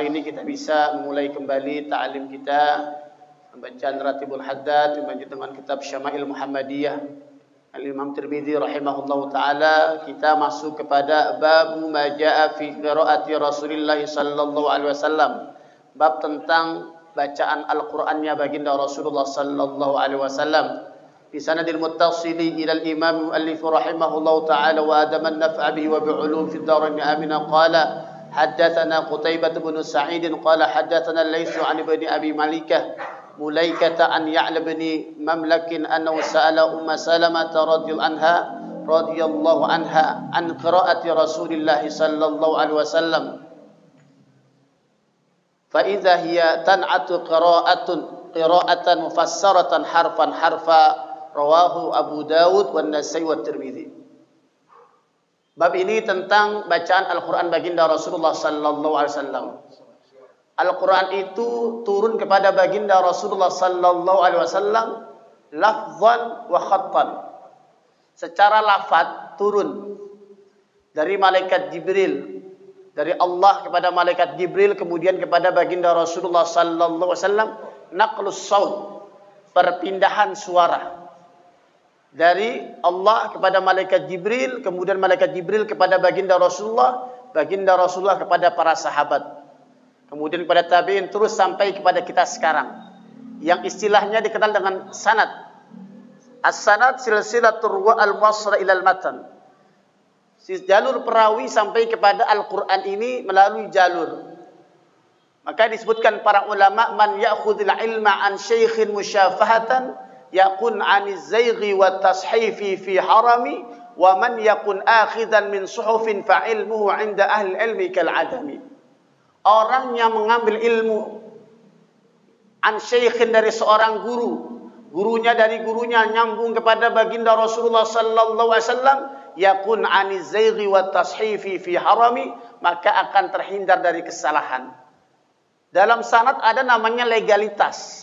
hari ini kita bisa memulai kembali ta'lim kita, pembacaan Ratibul Haddad, dilanjut dengan kitab Syama'il Muhammadiyah Al-Imam Tirmidzi rahimahullahu taala. Kita masuk kepada bab ma jaa fi qiraati Rasulillah sallallahu alaihi wasallam, bab tentang bacaan Al-Qur'annya baginda Rasulullah sallallahu alaihi wasallam. Di sanadil muttasili ila al-imam muallif rahimahullahu taala wa adama an-naf'a bihi wa bi'ulum fi ad-darain amina qala haddatsana Qutaibah bin Sa'id qala haddatsana Laits 'an ibni Abi Malikah Mulaikata an Ya'la bin Mamlak annahu sa'ala Umma Salamah radhiyallahu anha an qira'ati Rasulillah sallallahu alaihi wasallam fa idza hiya tan'atu qira'atan mufassaratan harfan harfa rawahu Abu Dawud wan Nasai wa Tirmidzi. Bab ini tentang bacaan Al-Qur'an baginda Rasulullah sallallahu alaihi wasallam. Al-Qur'an itu turun kepada baginda Rasulullah sallallahu alaihi wasallam lafzan wa khattan. Secara lafaz turun dari malaikat Jibril, dari Allah kepada malaikat Jibril, kemudian kepada baginda Rasulullah sallallahu alaihi wasallam naqlus saut, perpindahan suara. Dari Allah kepada malaikat Jibril, kemudian malaikat Jibril kepada baginda Rasulullah kepada para sahabat, kemudian kepada tabi'in, terus sampai kepada kita sekarang, yang istilahnya dikenal dengan sanad. As-sanad silsilatur ruwa al-muwassala ila al-matan. Jalur perawi sampai kepada Al-Qur'an ini melalui jalur. Maka disebutkan para ulama, man ya'khudhul ilma an syaikhin musyafahatan yakun 'aniz zayghi wat tashifi fi harami wa man yakun akhidan min suhufin fa ilmuhu 'inda ahli ilmi kal 'adami. Orang yang mengambil ilmu an syaikhin, dari seorang guru, gurunya dari gurunya nyambung kepada baginda Rasulullah sallallahu alaihi wasallam, yakun 'aniz zayghi wat tashifi fi harami, maka akan terhindar dari kesalahan. Dalam sanad ada namanya legalitas.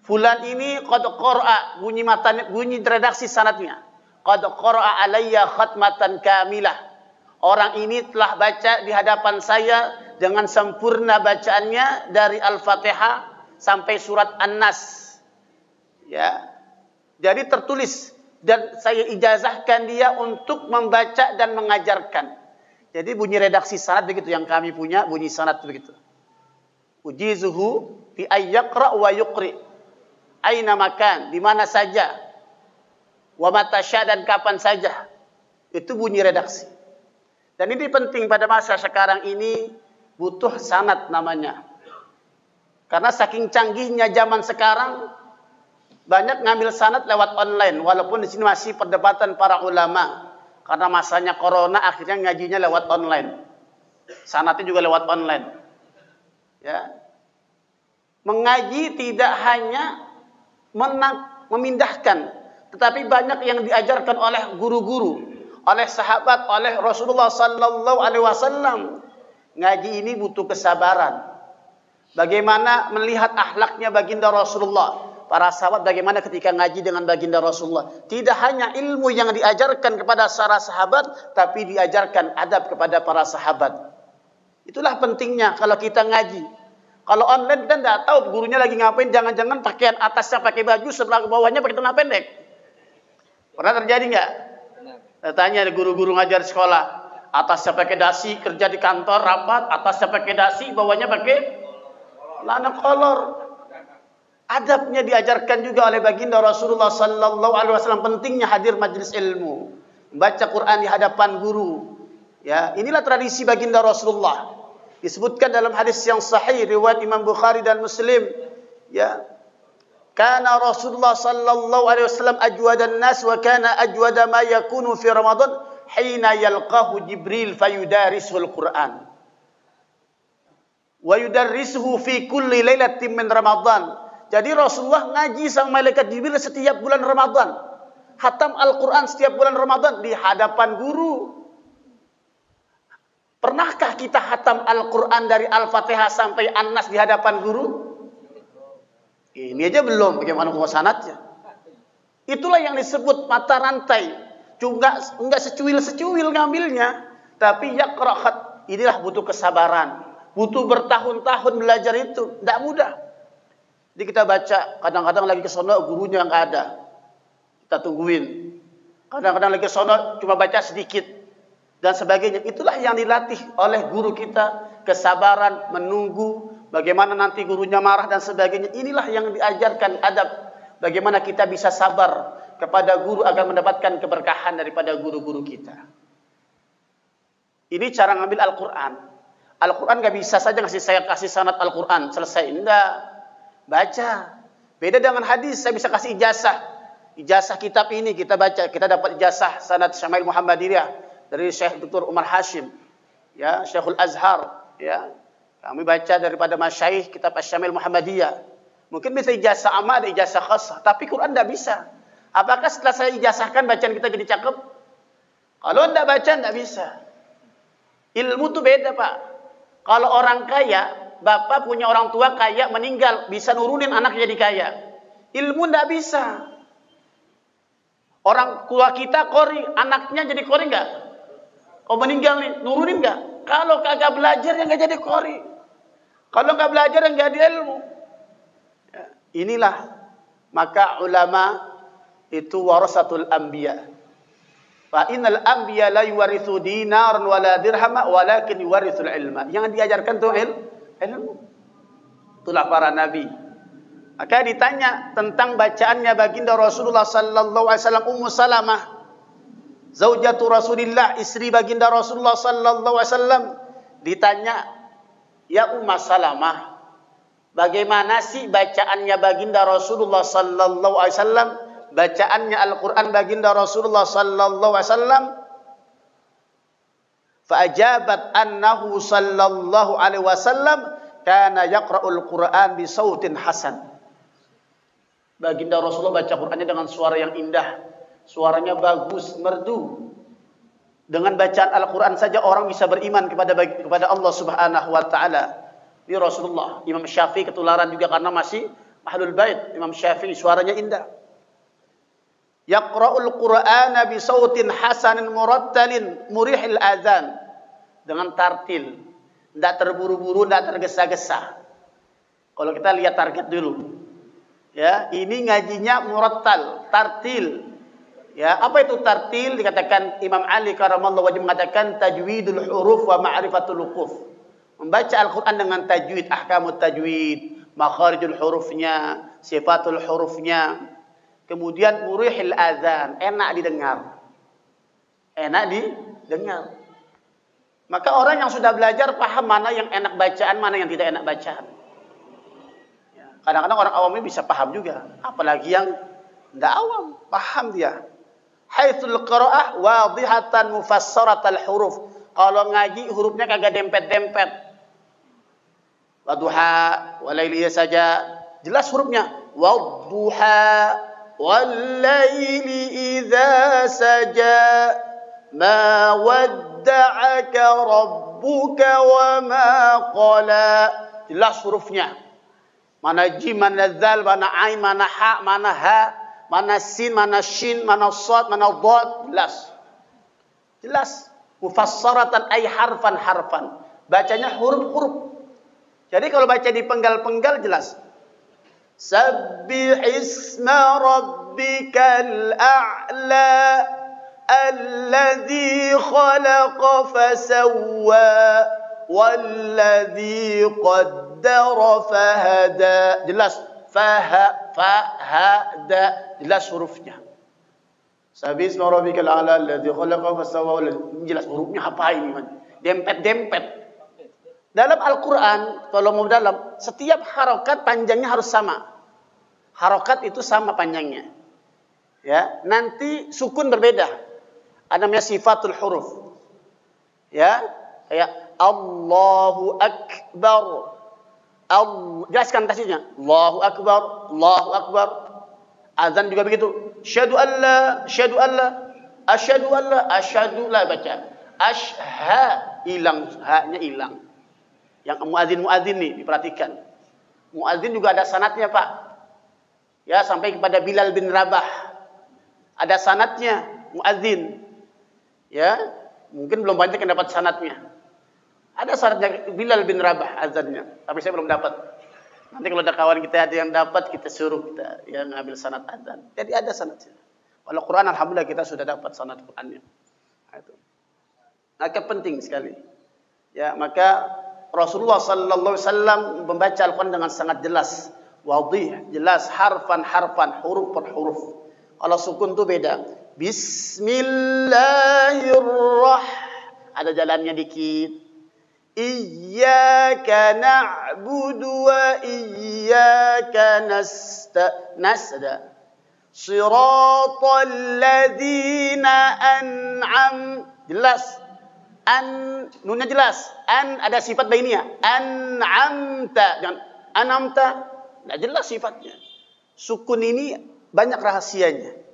Fulan ini qad qara'a, bunyi redaksi sanadnya. Qad qara'a alayya khatmatan kamilah. Orang ini telah baca di hadapan saya dengan sempurna bacaannya dari Al-Fatihah sampai surat An-Nas. Ya. Jadi tertulis dan saya ijazahkan dia untuk membaca dan mengajarkan. Jadi bunyi redaksi sanad begitu yang kami punya, bunyi sanad begitu. Ujizuhu fi ayyaqra wa yuqri. Aina makan, di mana saja, wa mata sya, dan kapan saja. Itu bunyi redaksi. Dan ini penting pada masa sekarang ini, butuh sanad namanya. Karena saking canggihnya zaman sekarang, banyak ngambil sanad lewat online. Walaupun di sini masih perdebatan para ulama. Karena masanya corona, akhirnya ngajinya lewat online. Sanadnya juga lewat online. Ya. Mengaji tidak hanya memindahkan, tetapi banyak yang diajarkan oleh guru-guru, oleh sahabat, oleh Rasulullah sallallahu alaihi wasallam. Ngaji ini butuh kesabaran. Bagaimana melihat akhlaknya baginda Rasulullah, para sahabat bagaimana ketika ngaji dengan baginda Rasulullah. Tidak hanya ilmu yang diajarkan kepada para sahabat, tapi diajarkan adab kepada para sahabat. Itulah pentingnya kalau kita ngaji. Kalau online kita tidak tahu gurunya lagi ngapain, jangan-jangan pakaian atasnya pakai baju, sebelah bawahnya pakai celana pendek. Pernah terjadi nggak? Tanya guru-guru ngajar sekolah, atasnya pakai dasi, kerja di kantor rapat, atasnya pakai dasi, bawahnya pakai celana kolor. Adabnya diajarkan juga oleh baginda Rasulullah sallallahu alaihi wasallam. Pentingnya hadir majelis ilmu, membaca Quran di hadapan guru. Ya, inilah tradisi baginda Rasulullah. Disebutkan dalam hadis yang sahih riwayat Imam Bukhari dan Muslim, ya, kana Rasulullah sallallahu alaihi wasallam ajwadan nas wa kana ajwada ma yakunu fi Ramadan hina yalqahu Jibril fayudarisuhul Quran wa yudarrisuhu fi kulli lailatin min Ramadan. Jadi Rasulullah ngaji sama malaikat Jibril setiap bulan Ramadan. Khatam Al-Quran setiap bulan Ramadan di hadapan guru. Pernahkah kita khatam Al-Quran dari Al-Fatihah sampai An-Nas di hadapan guru? Ini aja belum, bagaimana mau sanadnya? Itulah yang disebut mata rantai. Juga enggak secuil-secuil ngambilnya, tapi yaqra khat. Inilah butuh kesabaran. Butuh bertahun-tahun belajar itu, tidak mudah. Jadi kita baca, kadang-kadang lagi ke sono gurunya nggak ada, kita tungguin. Kadang-kadang lagi ke sono cuma baca sedikit dan sebagainya. Itulah yang dilatih oleh guru kita, kesabaran, menunggu, bagaimana nanti gurunya marah dan sebagainya. Inilah yang diajarkan adab, bagaimana kita bisa sabar kepada guru agar mendapatkan keberkahan daripada guru-guru kita. Ini cara ngambil Al-Quran. Al-Quran gak bisa saja saya kasih sanad Al-Quran, selesai. Enggak. Baca. Beda dengan hadis, saya bisa kasih ijazah. Ijazah kitab ini kita baca. Kita dapat ijazah sanad Syama'il Muhammadiyah dari Syekh Dr. Umar Hashim. Ya, Syekhul Azhar. Ya. Kami baca daripada masyayikh kitab Syama'il Muhammadiyah. Mungkin bisa ijazah amma, ada ijazah khasah. Tapi Quran tidak bisa. Apakah setelah saya ijazahkan bacaan kita jadi cakep? Kalau tidak baca, tidak bisa. Ilmu itu beda, Pak. Kalau orang kaya, bapak punya orang tua kaya, meninggal, bisa nurunin anaknya jadi kaya. Ilmu tidak bisa. Orang tua kita kori, anaknya jadi kori enggak? Kalau meninggal nih, nurunin enggak? Kalau kagak belajar, ya enggak jadi kori. Kalau enggak belajar, ya enggak ada ilmu. Ya, inilah. Maka ulama itu warasatul anbiya. Fa innal anbiya la yuwarithu dinaran wala dirhama walakin yuwarithul ilma. Yang diajarkan itu ilmu. Itulah para nabi. Maka ditanya tentang bacaannya baginda Rasulullah sallallahu alaihi wasallam, Ummu Salamah, zaujatu Rasulillah, istri baginda Rasulullah sallallahu alaihi wasallam, ditanya, "Ya Ummu Salamah, bagaimana sih bacaannya baginda Rasulullah sallallahu alaihi wasallam? Bacaannya Al-Quran baginda Rasulullah sallallahu alaihi wasallam?" Fa'ajabat annahu sallallahu alaihi wasallam kana yaqra'ul Qur'an bi sautin hasan. Baginda Rasulullah baca Qur'annya dengan suara yang indah, suaranya bagus, merdu. Dengan bacaan Al-Quran saja orang bisa beriman kepada Allah Subhanahu wa taala. Ini Rasulullah. Imam Syafi'i ketularan juga karena masih ahlul bait. Imam Syafi'i suaranya indah. Yaqra'ul Qur'ana bi sautin hasanin murattalin murihil adzan. Dengan tartil, tidak terburu-buru, tidak tergesa-gesa. Kalau kita lihat target dulu. Ya, ini ngajinya murattal, tartil. Ya, apa itu tartil? Dikatakan Imam Ali karamallahu wajhu mengatakan tajwidul huruf wa ma'rifatul wuquf. Membaca Al-Qur'an dengan tajwid, ahkamut tajwid, makharijul hurufnya, sifatul hurufnya. Kemudian murihil adzan, enak didengar. Enak didengar. Maka orang yang sudah belajar paham mana yang enak bacaan, mana yang tidak enak bacaan. Kadang-kadang orang awam ini bisa paham juga, apalagi yang tidak awam, paham dia. Haitsul qiraah wadihatan mufassaratal huruf. Kalau ngaji hurufnya kagak dempet-dempet. Wadduha, walaili saja, jelas hurufnya. Wadduha, walaili idza saja, ma wadda'aka rabbuka wa ma qala. Jelas hurufnya. Mana jim, mana zal, mana ain, mana ha, mana ha, mana sin, mana shin, mana sad, mana dhad, jelas. Jelas. Mufassaratan ay harfan. Bacanya huruf-huruf. Jadi kalau baca di penggal-penggal jelas. Sabbih isma rabbikal a'la alladzi khalaqa fasawwa walladzi qaddara fahada. Jelas. Fahada. Jelas hurufnya. Sabbih isma rabbikal a'la alladzi khalaqa fasawwa. Jelas hurufnya apa ini? Dempet-dempet. Dalam Al-Quran, kalau mau dalam, setiap harokat panjangnya harus sama. Harokat itu sama panjangnya. Ya, nanti sukun berbeda. Ada namanya sifatul huruf. Ya, kayak Allahu Akbar. Jelaskan tasnya. Allahu Akbar, Allahu Akbar. Azan juga begitu. Asyhadu an la, asyhadu an la, asyhadu an la, asyhadu la baca. Ashha, hilang, ha-nya hilang. Yang muadzin nih diperhatikan. Muadzin juga ada sanadnya, Pak. Ya, sampai kepada Bilal bin Rabah. Ada sanadnya muadzin. Ya, mungkin belum banyak yang dapat sanadnya. Ada syaratnya Bilal bin Rabah azannya, tapi saya belum dapat. Nanti kalau ada kawan kita ada yang dapat, kita suruh kita yang ngambil sanad azan. Jadi ada sanadnya. Kalau Quran alhamdulillah kita sudah dapat sanad Qurannya. Nah, itu. Maka penting sekali. Ya, maka Rasulullah sallallahu alaihi wasallam membaca Al-Quran dengan sangat jelas, wadih, jelas, harfan, huruf per huruf. Kalau sukun itu beda. Bismillahirrahmanirrahim. Ada jalannya dikit. Iyyaka na'budu wa iyyaka nasta'in. Shiratal ladzina an'am. Jelas. Nunnya jelas. Ada sifat bainiyah. An'amta. Jangan an'amta. Tidak jelas sifatnya. Sukun ini banyak rahasianya.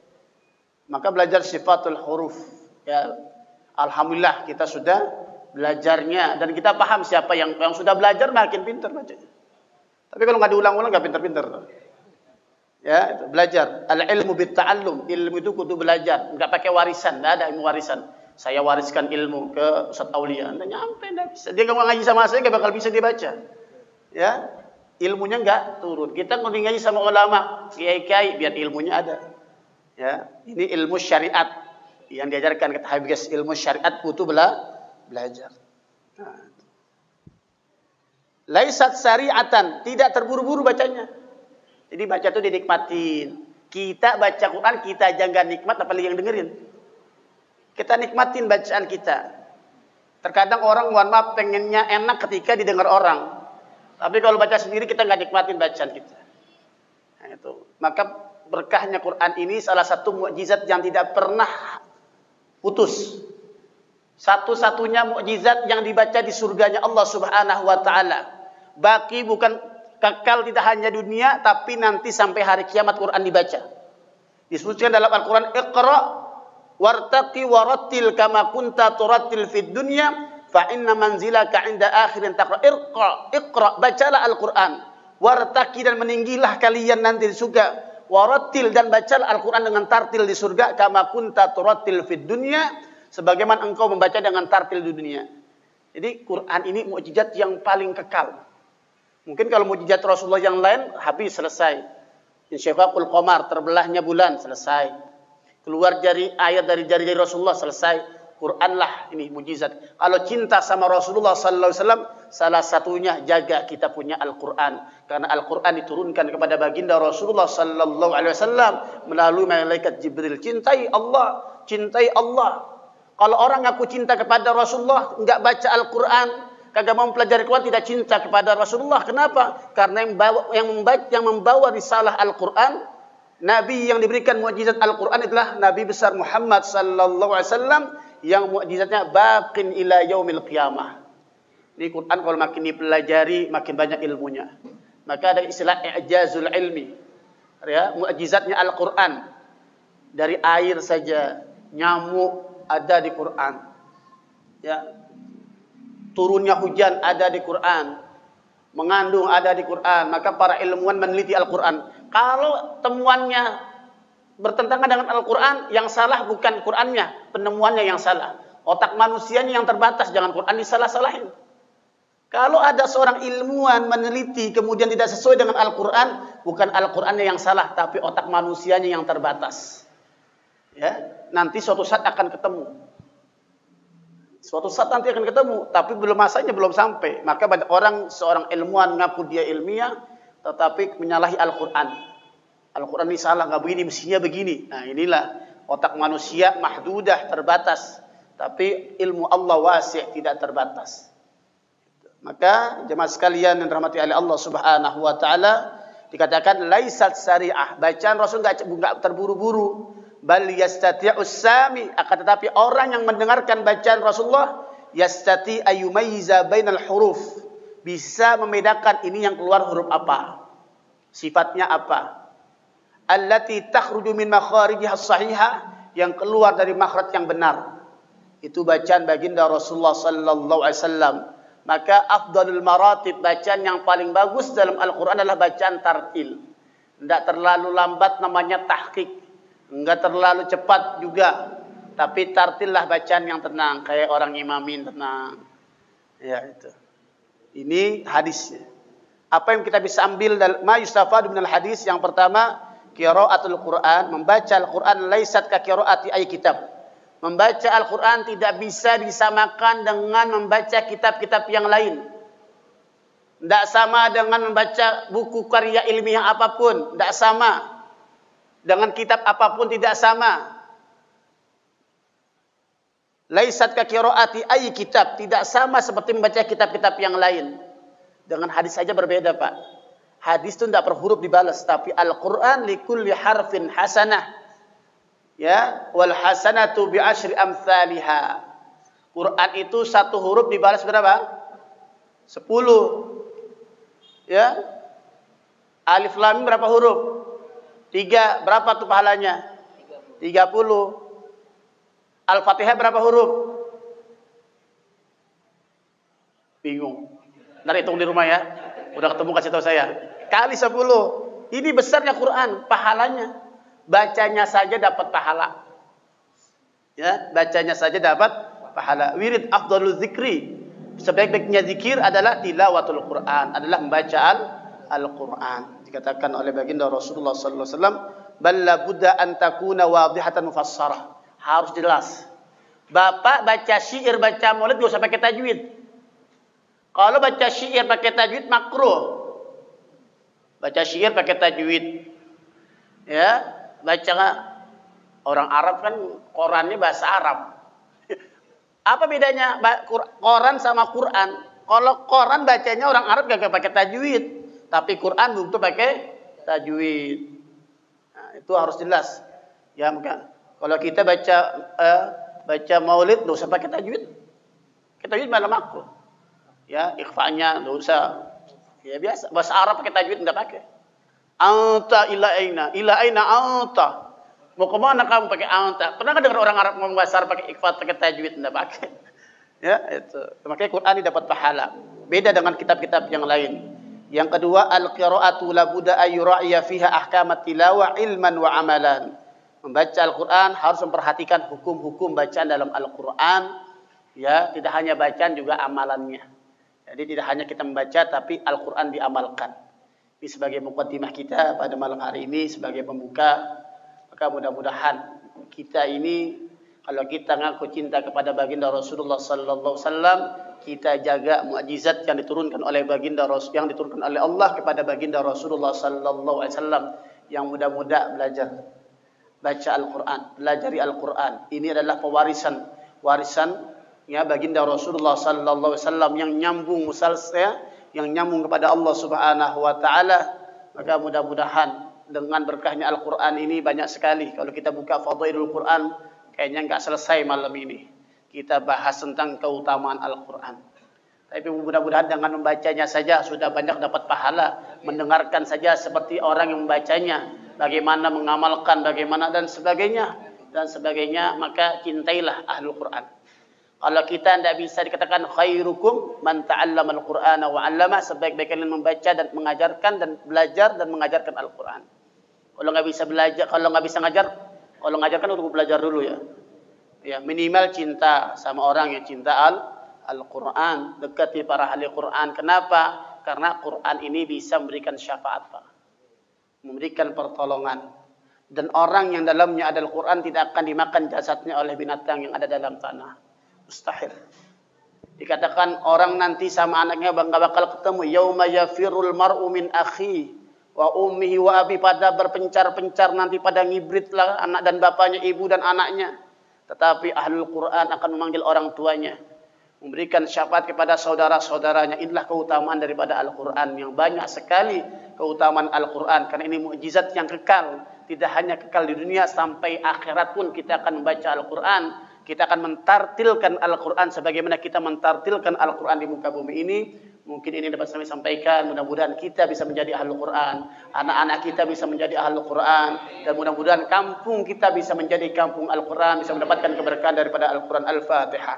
Maka belajar sifatul huruf. Ya, alhamdulillah kita sudah belajarnya. Dan kita paham siapa yang sudah belajar makin pintar bacanya. Tapi kalau nggak diulang-ulang nggak pintar-pintar. Ya, itu belajar. Al-ilmu bitta'allum. Ilmu itu kudu belajar. Enggak pakai warisan, enggak ada ilmu warisan. Saya wariskan ilmu ke Ustaz Aulia. Enggak nyampe, enggak bisa. Dia enggak ngaji sama saya enggak bakal bisa dibaca. Ya. Ilmunya enggak turun. Kita kalau ngaji sama ulama, kiai-kiai biar ilmunya ada. Ya, ini ilmu syariat yang diajarkan kata Habib Ghazali, ilmu syariat butuh belajar. Nah. Laisat syari'atan, tidak terburu-buru bacanya. Jadi baca itu dinikmatin. Kita baca Quran, kita jangan nikmat, apalagi yang dengerin. Kita nikmatin bacaan kita. Terkadang orang, mohon maaf, pengennya enak ketika didengar orang. Tapi kalau baca sendiri, kita nggak nikmatin bacaan kita. Nah, itu. Maka berkahnya Quran ini salah satu mukjizat yang tidak pernah putus. Satu-satunya mukjizat yang dibaca di surganya Allah Subhanahu wa Ta'ala. Baki bukan kekal tidak hanya dunia, tapi nanti sampai hari kiamat Quran dibaca. Disebutkan dalam Al-Quran, Iqra wartaqi warattil kama kunta turattil fid dunya fa inna manzilaka inda akhirin taqra. Iqra, bacalah Al-Quran. Wartaqi, dan meninggilah kalian nanti di surga. Warattil, dan bacalah Al-Quran dengan tartil di surga. Kama kunta turattil fid dunya, sebagaimana engkau membaca dengan tartil di dunia. Jadi Quran ini mukjizat yang paling kekal. Mungkin kalau mukjizat Rasulullah yang lain habis, selesai. Insyafaqul qamar, terbelahnya bulan, selesai. Keluar ayat dari jari-jari Rasulullah, selesai. Quranlah ini mukjizat. Kalau cinta sama Rasulullah sallallahu alaihi wasallam, salah satunya jaga kita punya Al-Quran. Karena Al-Quran diturunkan kepada baginda Rasulullah sallallahu alaihi wasallam melalui malaikat Jibril. Cintai Allah, cintai Allah. Kalau orang ngaku cinta kepada Rasulullah, enggak baca Al-Quran, kagak mau mempelajari Quran, tidak cinta kepada Rasulullah. Kenapa? Karena yang membawa risalah Al-Quran, Nabi yang diberikan mukjizat Al-Quran adalah Nabi besar Muhammad sallallahu alaihi wasallam, yang mukjizatnya baqin ila yaumil qiyamah. Ini Quran kalau makin dipelajari makin banyak ilmunya. Maka ada istilah i'jazul ilmi. Ya, mukjizatnya Al-Quran. Dari air saja, nyamuk ada di Quran. Ya. Turunnya hujan ada di Quran. Mengandung ada di Quran. Maka para ilmuwan meneliti Al-Quran. Kalau temuannya bertentangan dengan Al-Quran, yang salah bukan Qurannya, penemuannya yang salah. Otak manusianya yang terbatas, jangan Quran disalah-salahin. Kalau ada seorang ilmuwan meneliti kemudian tidak sesuai dengan Al-Quran, bukan Al-Qurannya yang salah, tapi otak manusianya yang terbatas. Ya, nanti suatu saat akan ketemu. Suatu saat nanti akan ketemu, tapi belum masanya belum sampai. Maka banyak orang, seorang ilmuwan ngaku dia ilmiah, tetapi menyalahi Al-Quran. Al-Quran ini salah, nggak begini, mestinya begini. Nah, inilah otak manusia mahdudah, terbatas. Tapi ilmu Allah wasi', tidak terbatas. Maka jemaah sekalian yang dirahmati oleh Allah Subhanahu wa Ta'ala, dikatakan laisat syari'ah. Bacaan Rasul nggak terburu-buru. Bal yastati'us sami, akan tetapi orang yang mendengarkan bacaan Rasulullah yastati ayumayyiza bainal huruf, bisa membedakan ini yang keluar huruf apa, sifatnya apa. Allati takhruju min makharijiha shahihah, yang keluar dari makhraj yang benar. Itu bacaan baginda Rasulullah sallallahu alaihi wasallam. Maka afdalul maratib, bacaan yang paling bagus dalam Al-Qur'an adalah bacaan tartil. Tidak terlalu lambat, namanya tahqiq. Enggak terlalu cepat juga, tapi tartillah bacaan yang tenang, kayak orang imamin tenang. Ya itu. Ini hadisnya. Apa yang kita bisa ambil dari ma yustafadu minal hadis? Yang pertama, qiraatul Quran, membaca Al-Quran laisat ka qiraati ay kitab. Membaca Al-Quran tidak bisa disamakan dengan membaca kitab-kitab yang lain. Tidak sama dengan membaca buku karya ilmiah apapun, tidak sama. Dengan kitab apapun tidak sama. Laisat ka qiraati ay kitab, tidak sama seperti membaca kitab-kitab yang lain. Dengan hadis saja berbeda, Pak. Hadis itu tidak per huruf dibalas, tapi Al-Quran likulli harfin hasanah. Ya, wal hasanatu bi asyri amsalihha. Quran itu satu huruf dibalas berapa? 10. Ya. Alif lam mim berapa huruf? 3. Berapa tuh pahalanya? 30. Al-Fatihah berapa huruf? Bingung. Ntar hitung di rumah ya. Udah ketemu kasih tahu saya. Kali 10. Ini besarnya Quran, pahalanya. Bacanya saja dapat pahala. Ya, bacanya saja dapat pahala. Wirid afdalul zikri. Sebaik-baiknya zikir adalah tilawatul Quran, adalah membaca Al-Quran. Dikatakan oleh baginda Rasulullah sallallahu alaihi wasallam, "Bal la budda an takuna wadihatan mufassarah." Harus jelas. Bapak baca syair, baca maulid enggak usah pakai tajwid. Kalau baca syair pakai tajwid makruh. Baca syair pakai tajwid. Ya, baca orang Arab kan Qurannya bahasa Arab. Apa bedanya Quran sama Quran? Kalau Quran bacanya orang Arab gak pakai tajwid, tapi Quran butuh pakai tajwid. Nah, itu harus jelas. Ya, maka kalau kita baca maulid enggak usah pakai tajwid. Kita tajwid malah makruh. Ya, ikhfa'nya enggak usah. Ya biasa, bahasa Arab pakai tajwid enggak pakai. Anta ila aina anta. Mau kemana kamu pakai anta? Pernah enggak dengar orang Arab ngomong bahasa Arab pakai ikhfa, pakai tajwid enggak pakai? Ya, itu. Makanya Quran ini dapat pahala. Beda dengan kitab-kitab yang lain. Yang kedua, al-qira'atu la budda ayyura'iya fiha ahkamat tilawah ilman wa amalan. Membaca Al-Quran harus memperhatikan hukum-hukum bacaan dalam Al-Quran. Ya, tidak hanya bacaan juga amalannya. Jadi tidak hanya kita membaca, tapi Al-Quran diamalkan. Ini sebagai muqaddimah kita pada malam hari ini, sebagai pembuka. Maka mudah-mudahan kita ini, kalau kita ngaku cinta kepada baginda Rasulullah sallallahu alaihi wasallam, kita jaga mukjizat yang diturunkan oleh baginda Rasul, yang diturunkan oleh Allah kepada baginda Rasulullah sallallahu alaihi wasallam, yang mudah-mudah belajar baca Al-Quran, pelajari Al-Quran. Ini adalah warisan ya baginda Rasulullah sallallahu alaihi wasallam yang nyambung musalsal, yang nyambung kepada Allah Subhanahu wa taala. Maka mudah-mudahan dengan berkahnya Al-Quran ini banyak sekali. Kalau kita buka Fadhailul Quran, kayaknya enggak selesai malam ini. Kita bahas tentang keutamaan Al-Quran. Tapi mudah-mudahan dengan membacanya saja sudah banyak dapat pahala. Mendengarkan saja seperti orang yang membacanya, bagaimana mengamalkan, bagaimana dan sebagainya. Maka cintailah Ahlul Quran. Kalau kita tidak bisa dikatakan khairukum man ta'allama al-Qur'ana wa 'allama, sebaik-baik kalian membaca dan mengajarkan dan belajar dan mengajarkan Al-Qur'an. Kalau nggak bisa belajar, kalau nggak bisa ngajar, kalau ngajar kan udah belajar dulu ya. Ya, minimal cinta sama orang yang cinta Al-Qur'an, dekati para ahli Qur'an. Kenapa? Karena Qur'an ini bisa memberikan syafaat, Pak. Memberikan pertolongan. Dan orang yang dalamnya ada Al-Qur'an tidak akan dimakan jasadnya oleh binatang yang ada dalam tanah. Mustahil. Dikatakan orang nanti sama anaknya nggak bakal ketemu. Yauma yafirul mar'u min akhi wa ummihi wa abi, pada berpencar-pencar nanti, pada ngibritlah anak dan bapaknya, ibu dan anaknya. Tetapi Ahlul Quran akan memanggil orang tuanya, memberikan syafaat kepada saudara-saudaranya. Inilah keutamaan daripada Al-Quran, yang banyak sekali keutamaan Al-Quran. Karena ini mukjizat yang kekal, tidak hanya kekal di dunia, sampai akhirat pun kita akan membaca Al-Quran. Kita akan mentartilkan Al-Quran sebagaimana kita mentartilkan Al-Quran di muka bumi ini. Mungkin ini dapat kami sampaikan. Mudah-mudahan kita bisa menjadi Ahlul Quran, anak-anak kita bisa menjadi Ahlul Quran, dan mudah-mudahan kampung kita bisa menjadi kampung Al-Quran, bisa mendapatkan keberkahan daripada Al-Quran. Al-Fatihah.